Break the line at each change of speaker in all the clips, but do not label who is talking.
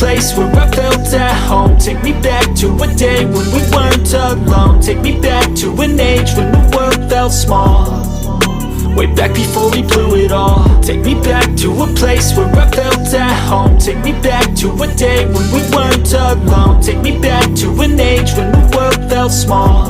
place where I felt at home. Take me back to a day when we weren't alone. Take me back to an age when the world felt small, way back before we blew it all. Take me back to a place where I felt at home. Take me back to a day when we weren't alone. Take me back to an age when the world felt small,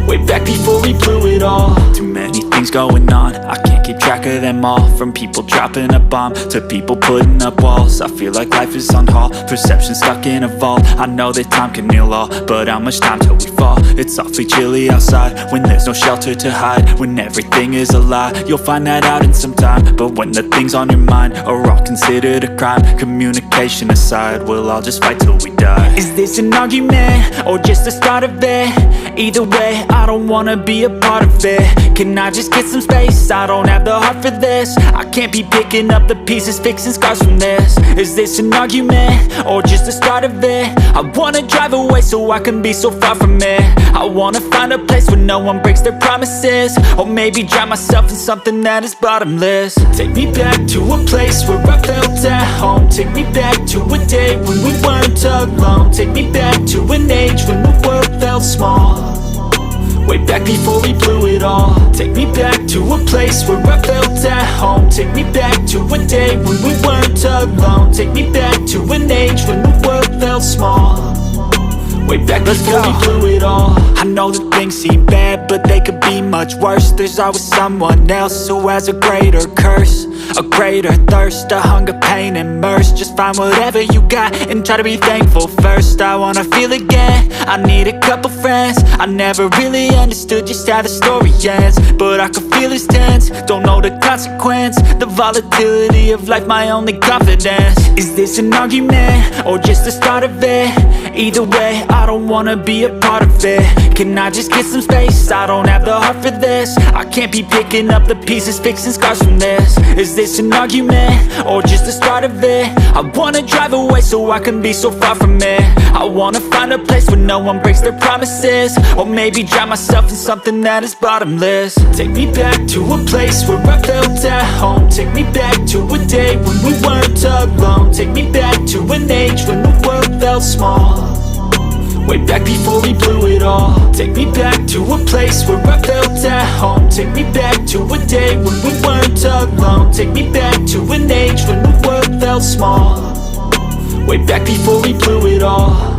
way back before we blew it all. Too many things going on, I can't keep track of them all. From people dropping a bomb to people putting up walls. I feel like life is on hold, perception stuck in a vault. I know that time can heal all, but how much time till we fall? It's awfully chilly outside when there's no shelter to hide. When everything is a lie, you'll find that out in some time. But when the things on your mind are all considered a crime, communication aside, we'll all just fight till we die. Is this an argument or just the start of it? Either way, I don't wanna be a part of it. Can I just get some space? I don't have the heart for this. I can't be picking up the pieces, fixing scars from this. Is this an argument or just the start of it? I wanna drive away so I can be so far from it. I wanna find a place where no one breaks their promises, or maybe drown myself in something that is bottomless. Take me back to a place where I felt at home. Take me back to a day when we weren't alone. Take me back to an age when the world felt small, way back before we blew it all. Take me back to a place where I felt at home. Take me back to a day when we weren't alone. Take me back to an age when the world felt small, way back before we blew it all. I know that things seem bad, but they could be much worse. There's always someone else who has a greater curse, a greater thirst, a hunger, pain, and mercy. Just find whatever you got and try to be thankful first. I wanna feel again, I need a couple friends. I never really understood just how the story ends, but I can feel it's tense, don't know the consequence. The volatility of life, my only confidence. Is this an argument or just the start of it? Either way, I don't wanna be a part of it. Can I just get some space? I don't have the heart for this. I can't be picking up the pieces, fixing scars from this. Is this an argument or just the start of it? I wanna drive away so I can be so far from it. I wanna find a place where no one breaks their promises, or maybe drown myself in something that is bottomless. Take me back to a place where I felt at home. Take me back to a day when we weren't alone. Take me back to an age when the world felt small, way back before we blew it all. Take me back to a place where I felt at home. Take me back to a day when we weren't alone. Take me back to an age when the world felt small, way back before we blew it all.